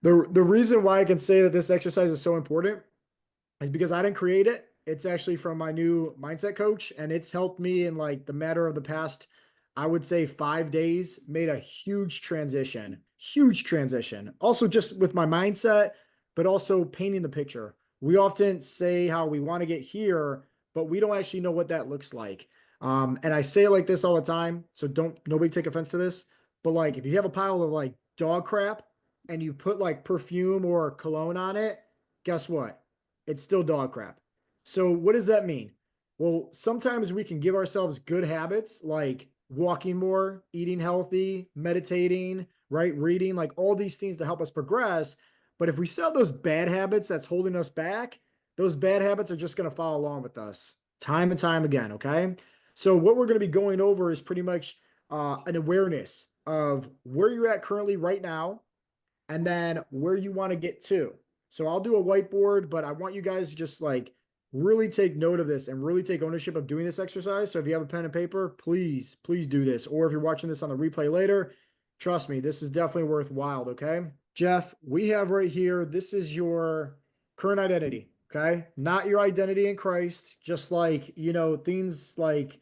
The reason why I can say that this exercise is so important is because I didn't create it. It's actually from my new mindset coach, and it's helped me in like the matter of the past, I would say 5 days, made a huge transition. Huge transition. Also, just with my mindset, but also painting the picture. We often say how we want to get here, but we don't actually know what that looks like. And I say it like this all the time, so don't nobody take offense to this. But like if you have a pile of like dog crap and you put like perfume or cologne on it, guess what? It's still dog crap. So what does that mean? Well, sometimes we can give ourselves good habits like walking more, eating healthy, meditating, right? Reading, like all these things to help us progress. But if we still have those bad habits that's holding us back, those bad habits are just going to follow along with us time and time again. Okay. So what we're going to be going over is pretty much an awareness of where you're at currently right now and then where you want to get to. So I'll do a whiteboard, but I want you guys to just like really take note of this and really take ownership of doing this exercise. So if you have a pen and paper, please, please do this. Or if you're watching this on the replay later, trust me, this is definitely worthwhile. Okay. Jeff, we have right here, this is your current identity. Okay. Not your identity in Christ, just like, things like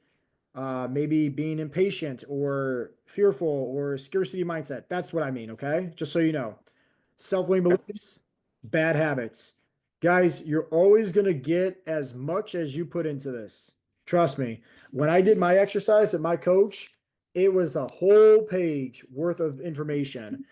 maybe being impatient or fearful or scarcity mindset. That's what I mean. Okay. Just so you know, self-limiting Okay. beliefs, bad habits. Guys, you're always going to get as much as you put into this. Trust me. When I did my exercise at my coach, it was a whole page worth of information.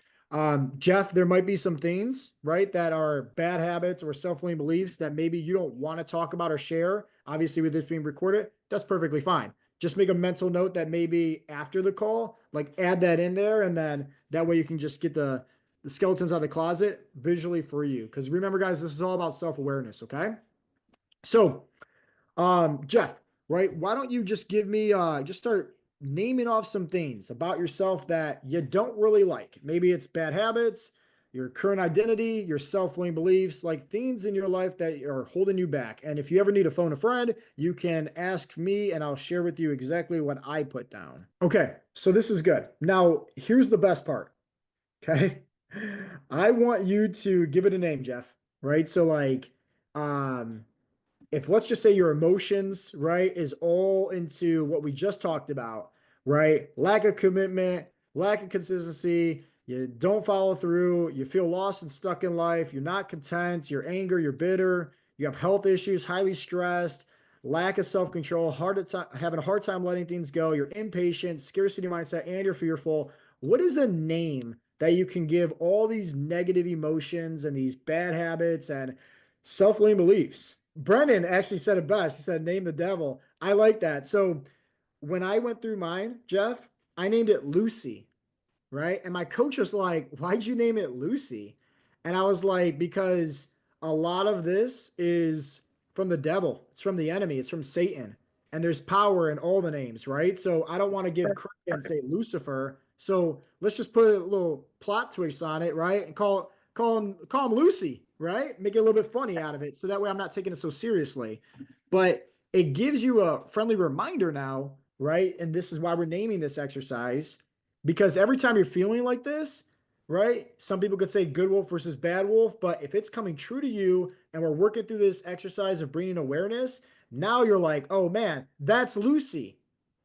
Jeff, there might be some things, right, that are bad habits or self-limiting beliefs that maybe you don't want to talk about or share. Obviously, with this being recorded, that's perfectly fine. Just make a mental note that maybe after the call, like add that in there, and then that way you can just get the skeletons out of the closet visually for you. Because remember, guys, this is all about self-awareness, okay? So, Jeff, right? Why don't you just give me just start naming off some things about yourself that you don't really like? Maybe it's bad habits, your current identity, your self-limiting beliefs, like things in your life that are holding you back. And if you ever need to phone a friend, you can ask me and I'll share with you exactly what I put down. Okay, so this is good. Now, here's the best part. Okay. I want you to give it a name, Jeff, right? So like um if let's just say your emotions, right, is all into what we just talked about, right? Lack of commitment, lack of consistency, you don't follow through, you feel lost and stuck in life, you're not content, you're angry, you're bitter, you have health issues, highly stressed, lack of self-control, having a hard time letting things go, you're impatient, scarcity mindset, and you're fearful. What is a name that you can give all these negative emotions and these bad habits and self-limiting beliefs? Brennan actually said it best. He said, name the devil. I like that. So when I went through mine, Jeff, I named it Lucy, right? And my coach was like, why'd you name it Lucy? And I was like, because a lot of this is from the devil, it's from the enemy, it's from Satan. And there's power in all the names, right? So I don't want to give credit and say Lucifer. So let's just put a little plot twist on it, right? And call him Lucy, right? Make it a little bit funny out of it. So that way I'm not taking it so seriously. But it gives you a friendly reminder now, right? And this is why we're naming this exercise, because every time you're feeling like this, right? Some people could say good wolf versus bad wolf, but if it's coming true to you and we're working through this exercise of bringing awareness, now you're like, oh man, that's Lucy.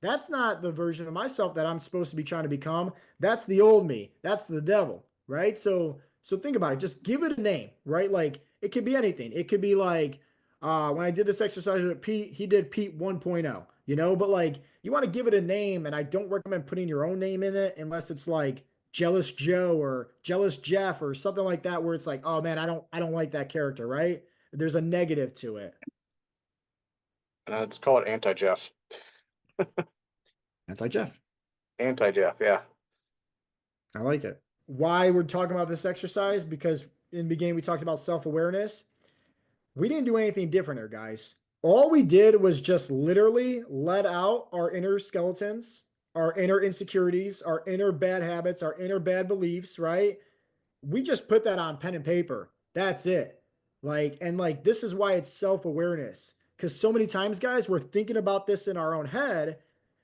That's not the version of myself that I'm supposed to be trying to become. That's the old me. That's the devil, right? So think about it. Just give it a name, right? Like it could be anything. It could be like when I did this exercise with Pete, he did Pete 1.0, but like you want to give it a name, and I don't recommend putting your own name in it unless it's like Jealous Joe or Jealous Jeff or something like that, where it's like, oh man, I don't like that character, right? There's a negative to it. Let's call it anti-Jeff. That's like Jeff. Anti-Jeff, yeah. I like it. Why we're talking about this exercise? Because in the beginning we talked about self-awareness. We didn't do anything different here, guys. All we did was just literally let out our inner skeletons, our inner insecurities, our inner bad habits, our inner bad beliefs, right? We just put that on pen and paper. That's it. And this is why it's self-awareness. Because so many times, guys, we're thinking about this in our own head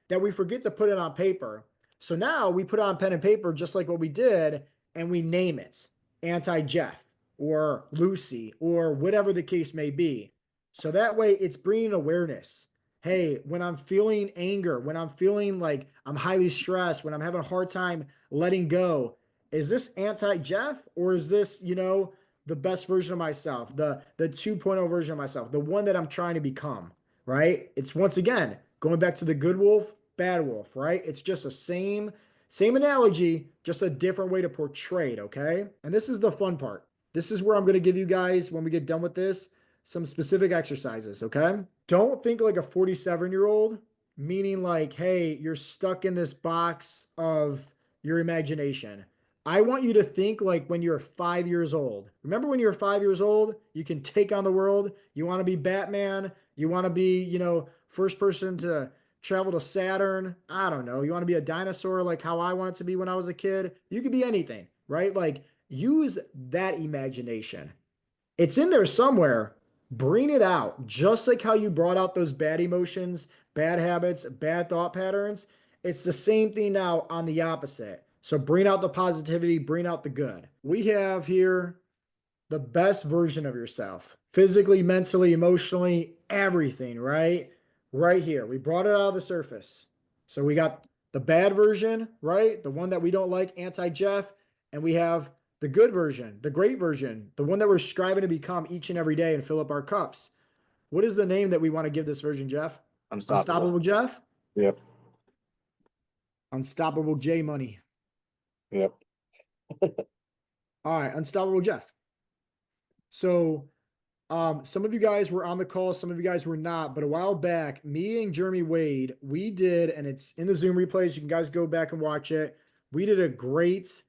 that we forget to put it on paper. So now we put on pen and paper just like what we did, and we name it. anti-Jeff or Lucy or whatever the case may be. So that way it's bringing awareness. Hey, when I'm feeling anger, when I'm feeling like I'm highly stressed, when I'm having a hard time letting go, is this anti-Jeff or is this, the best version of myself, the 2.0 version of myself, the one that I'm trying to become, right? It's once again going back to the good wolf, bad wolf, right? It's just the same analogy, just a different way to portray it, okay? And this is the fun part. This is where I'm going to give you guys, when we get done with this, some specific exercises, okay? Don't think like a 47-year-old, meaning like, hey, you're stuck in this box of your imagination. I want you to think like when you're 5 years old. Remember when you're 5 years old, you can take on the world. You want to be Batman. You want to be, first person to travel to Saturn. I don't know. You want to be a dinosaur like how I wanted to be when I was a kid. You could be anything, right? Like use that imagination. It's in there somewhere. Bring it out. Just like how you brought out those bad emotions, bad habits, bad thought patterns. It's the same thing now on the opposite. So bring out the positivity, bring out the good. We have here the best version of yourself, physically, mentally, emotionally, everything, right? Right here. We brought it out of the surface. So we got the bad version, right? The one that we don't like, anti-Jeff. And we have the good version, the great version, the one that we're striving to become each and every day and fill up our cups. What is the name that we want to give this version, Jeff? Unstoppable Unstoppable. Jeff? Yep. Unstoppable J Money. Yep. All right, Unstoppable Jeff. So some of you guys were on the call, some of you guys were not, but a while back, me and Jeremy Wade, we did, and it's in the Zoom replays. You can guys go back and watch it. We did a great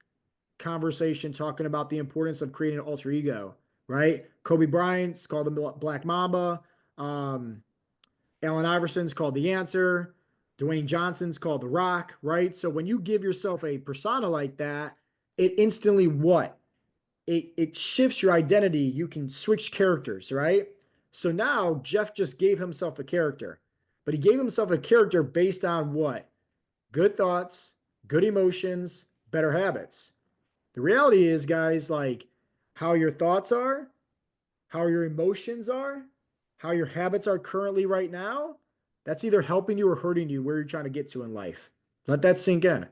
conversation talking about the importance of creating an alter ego, right? Kobe Bryant's called the Black Mamba. Allen Iverson's called the Answer. Dwayne Johnson's called the Rock, right? So when you give yourself a persona like that, it instantly what? It shifts your identity. You can switch characters, right? So now Jeff just gave himself a character, but he gave himself a character based on what? Good thoughts, good emotions, better habits. The reality is, guys, like how your thoughts are, how your emotions are, how your habits are currently right now, that's either helping you or hurting you where you're trying to get to in life. Let that sink in.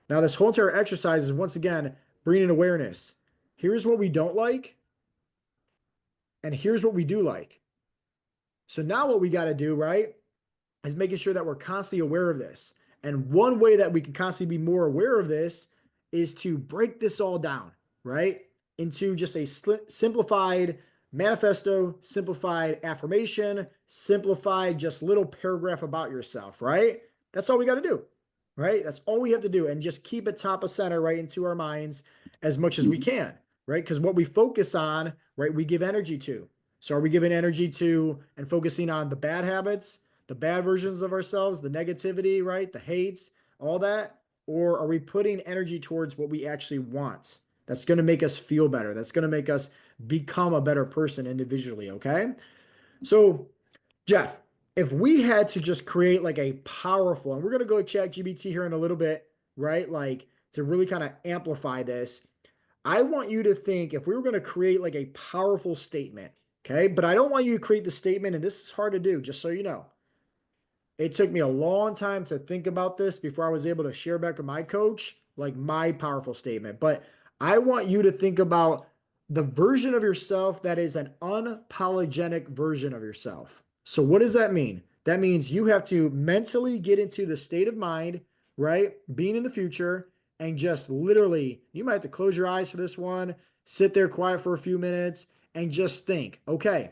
Now, this whole entire exercise is once again bringing awareness. Here's what we don't like, and here's what we do like. So now what we got to do, right, is making sure that we're constantly aware of this. And one way that we can constantly be more aware of this is to break this all down, right, into just a simplified manifesto, simplified affirmation, simplified just little paragraph about yourself, right? That's all we got to do, right? That's all we have to do. And just keep it top of center right into our minds as much as we can, right? Because what we focus on, right, we give energy to. So are we giving energy to and focusing on the bad habits, the bad versions of ourselves, the negativity, right? The hates, all that? Or are we putting energy towards what we actually want? That's going to make us feel better. That's going to make us become a better person individually, okay? So, Jeff, if we had to just create like a powerful, and we're going to go to ChatGPT here in a little bit, right? Like to really kind of amplify this, I want you to think if we were going to create like a powerful statement, okay? But I don't want you to create the statement, and this is hard to do, just so you know. It took me a long time to think about this before I was able to share back with my coach, like my powerful statement. But I want you to think about the version of yourself that is an unapologetic version of yourself. So, what does that mean? That means you have to mentally get into the state of mind, right? Being in the future, and just literally, you might have to close your eyes for this one, sit there quiet for a few minutes, and just think, okay,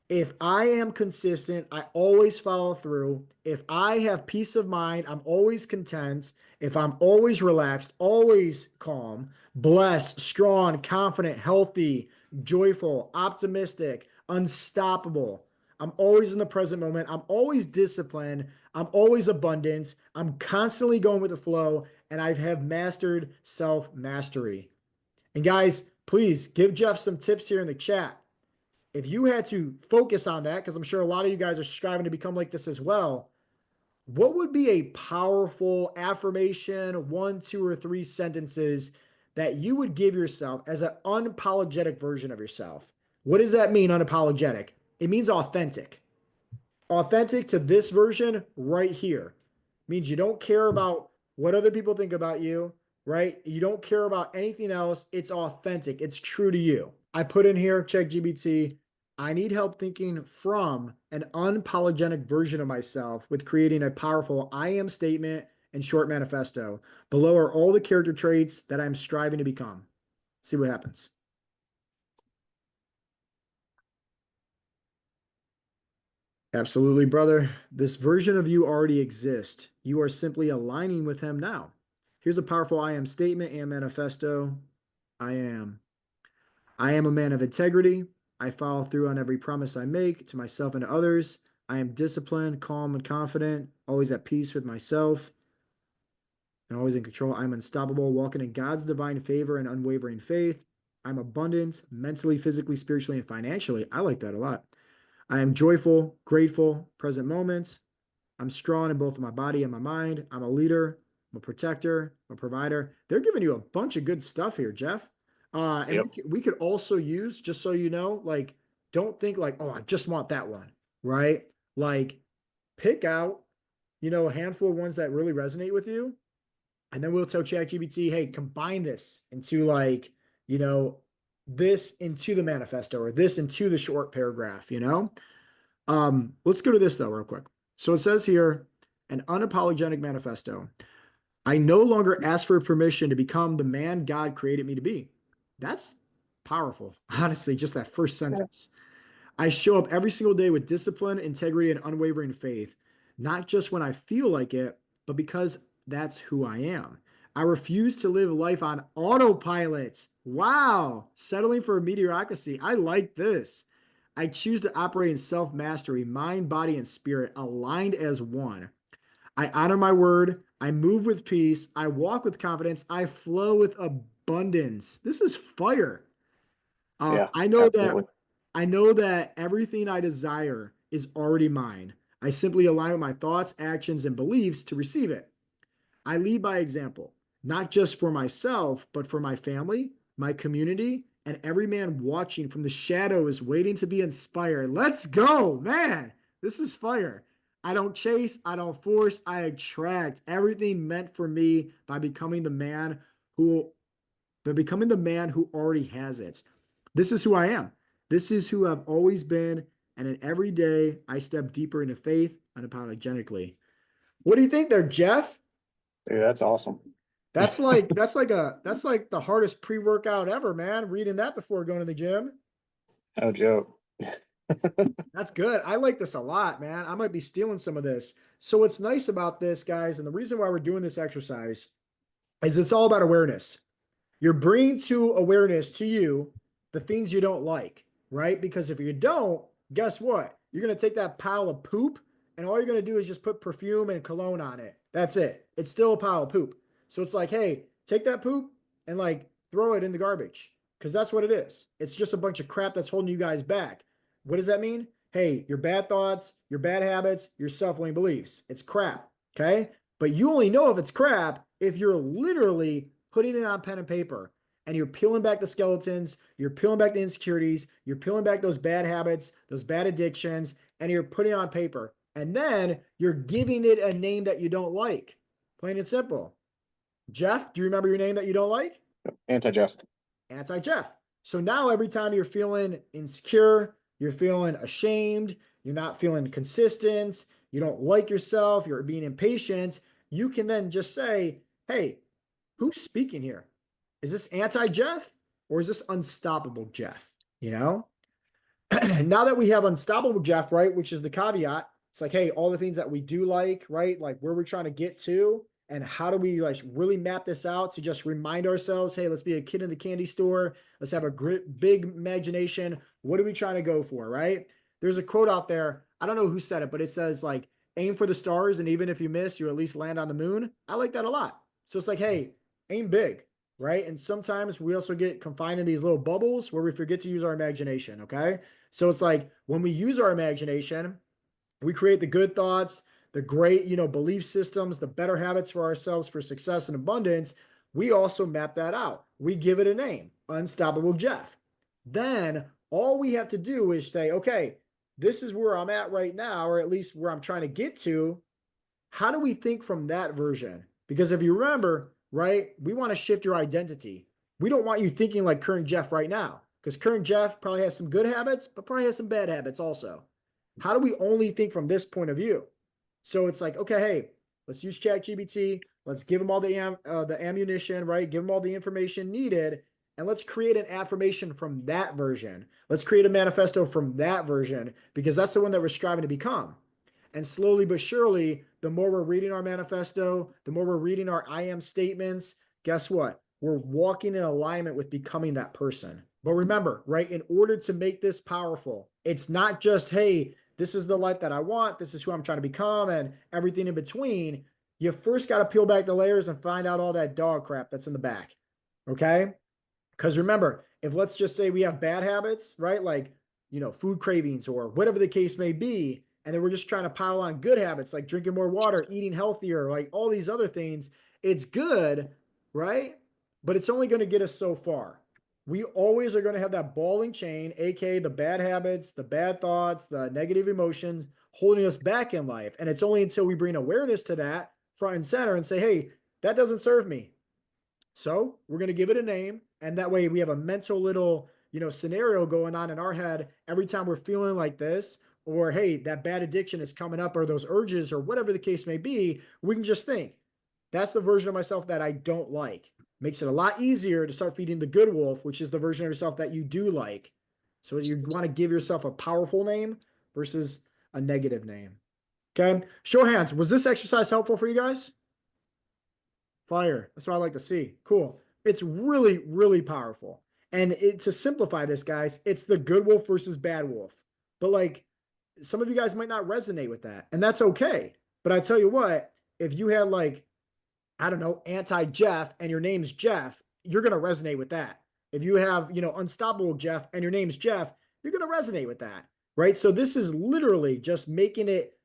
if I am consistent, I always follow through. If I have peace of mind, I'm always content. If I'm always relaxed, always calm, blessed, strong, confident, healthy, joyful, optimistic, unstoppable. I'm always in the present moment. I'm always disciplined. I'm always abundant. I'm constantly going with the flow, and I have mastered self mastery. And guys, please give Jeff some tips here in the chat. If you had to focus on that, because I'm sure a lot of you guys are striving to become like this as well, what would be a powerful affirmation, one, two, or three sentences that you would give yourself as an unapologetic version of yourself. What does that mean, unapologetic? It means authentic. Authentic to this version right here means you don't care about what other people think about you, right? You don't care about anything else. It's authentic. It's true to you. I put in here, check GBT. I need help thinking from an unapologetic version of myself with creating a powerful I am statement and short manifesto. Below are all the character traits that I'm striving to become. Let's see what happens. Absolutely, brother. This version of you already exists. You are simply aligning with him now. Here's a powerful I am statement and manifesto. I am. I am a man of integrity. I follow through on every promise I make to myself and to others. I am disciplined, calm, and confident, always at peace with myself, and always in control. I'm unstoppable, walking in God's divine favor and unwavering faith. I'm abundant, mentally, physically, spiritually, and financially. I like that a lot. I am joyful, grateful, present moments. I'm strong in both my body and my mind. I'm a leader. I'm a protector. I'm a provider. They're giving you a bunch of good stuff here, Jeff. And Yep. we could also use, just so you know, like, don't think like, oh, I just want that one, right? Like, pick out, a handful of ones that really resonate with you. And then we'll tell ChatGPT, hey, combine this into like, you know, this into the manifesto or this into the short paragraph. Let's go to this though, real quick. So it says here, an unapologetic manifesto. I no longer ask for permission to become the man God created me to be. That's powerful, honestly, just that first sentence. I show up every single day with discipline, integrity, and unwavering faith, not just when I feel like it, but because that's who I am. I refuse to live life on autopilot. Wow, settling for mediocrity. I like this. I choose to operate in self mastery, mind, body, and spirit, aligned as one. I honor my word. I move with peace. I walk with confidence. I flow with abundance. This is fire. Yeah, I know that absolutely. everything I desire is already mine. I simply align with my thoughts, actions, and beliefs to receive it. I lead by example, not just for myself, but for my family, my community, and every man watching from the shadows waiting to be inspired. Let's go, man. This is fire. I don't chase, I don't force, I attract everything meant for me who by becoming the man who already has it. This is who I am. This is who I've always been. And in every day, I step deeper into faith unapologetically. What do you think there, Jeff? Dude, that's awesome. That's like the hardest pre-workout ever, man. Reading that before going to the gym. No joke. That's good. I like this a lot, man. I might be stealing some of this. So what's nice about this, guys, and the reason why we're doing this exercise is it's all about awareness. You're bringing to awareness to you the things you don't like, right? Because if you don't, guess what? You're going to take that pile of poop and all you're going to do is just put perfume and cologne on it. That's it. It's still a pile of poop. So it's like, hey, take that poop and like throw it in the garbage because that's what it is. It's just a bunch of crap that's holding you guys back. What does that mean? Hey, your bad thoughts, your bad habits, your self-limiting beliefs. It's crap. Okay. But you only know if it's crap if you're literally putting it on pen and paper and you're peeling back the skeletons, you're peeling back the insecurities, you're peeling back those bad habits, those bad addictions, and you're putting it on paper. And then you're giving it a name that you don't like. Plain and simple. Jeff, do you remember your name that you don't like? Anti-Jeff. Anti-Jeff. So now every time you're feeling insecure, you're feeling ashamed, you're not feeling consistent, you don't like yourself, you're being impatient, you can then just say, hey, who's speaking here? Is this anti-Jeff or is this unstoppable Jeff? You know? Now that we have unstoppable Jeff, right, which is the caveat, it's like, hey, all the things that we do like, right, like where we're trying to get to, and how do we like really map this out to just remind ourselves, hey, let's be a kid in the candy store, let's have a big imagination. What are we trying to go for, right? There's a quote out there. I don't know who said it, but it says like, aim for the stars, and even if you miss, you at least land on the moon. I like that a lot. So it's like, hey, aim big, right? And sometimes we also get confined in these little bubbles where we forget to use our imagination, okay? So it's like when we use our imagination, we create the good thoughts, the great, belief systems, the better habits for ourselves for success and abundance. we also map that out. We give it a name, Unstoppable Jeff. Then all we have to do is say, okay, this is where I'm at right now, or at least where I'm trying to get to. How do we think from that version? Because if you remember, right, we want to shift your identity. We don't want you thinking like current Jeff right now, because current Jeff probably has some good habits, but probably has some bad habits also. How do we only think from this point of view? So it's like, okay, hey, let's use ChatGPT. Let's give them all the ammunition, right? Give them all the information needed, and let's create an affirmation from that version. Let's create a manifesto from that version because that's the one that we're striving to become. And slowly but surely, the more we're reading our manifesto, the more we're reading our I am statements, guess what? We're walking in alignment with becoming that person. But remember, right, in order to make this powerful, it's not just, hey, this is the life that I want, this is who I'm trying to become, and everything in between. You first got to peel back the layers and find out all that dog crap that's in the back. Okay? Because remember, if let's just say we have bad habits, right? Like, food cravings or whatever the case may be, and then we're just trying to pile on good habits like drinking more water, eating healthier, like all these other things, it's good, right? But it's only going to get us so far. We always are going to have that ball and chain, aka the bad habits, the bad thoughts, the negative emotions holding us back in life. And it's only until we bring awareness to that front and center and say, hey, that doesn't serve me. So we're going to give it a name. And that way we have a mental little, scenario going on in our head every time we're feeling like this, or hey, that bad addiction is coming up, or those urges, or whatever the case may be. We can just think that's the version of myself that I don't like. Makes it a lot easier to start feeding the good wolf, which is the version of yourself that you do like. So you want to give yourself a powerful name versus a negative name. Okay. Show of hands. Was this exercise helpful for you guys? Fire. That's what I like to see. Cool. It's really, really powerful. And to simplify this, guys, it's the good wolf versus bad wolf. But like some of you guys might not resonate with that, and that's okay. But I tell you what, if you had like, I don't know, anti-Jeff and your name's Jeff, you're gonna resonate with that. If you have, unstoppable Jeff and your name's Jeff, you're gonna resonate with that. Right. So this is literally just making it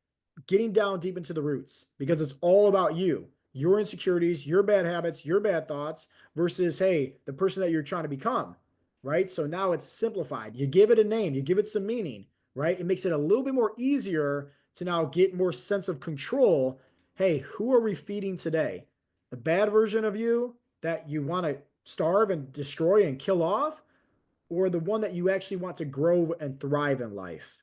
getting down deep into the roots because it's all about you, your insecurities, your bad habits, your bad thoughts versus, hey, the person that you're trying to become, right? So now it's simplified. You give it a name, you give it some meaning, right? It makes it a little bit more easier to now get more sense of control. Hey, who are we feeding today? The bad version of you that you want to starve and destroy and kill off, or the one that you actually want to grow and thrive in life?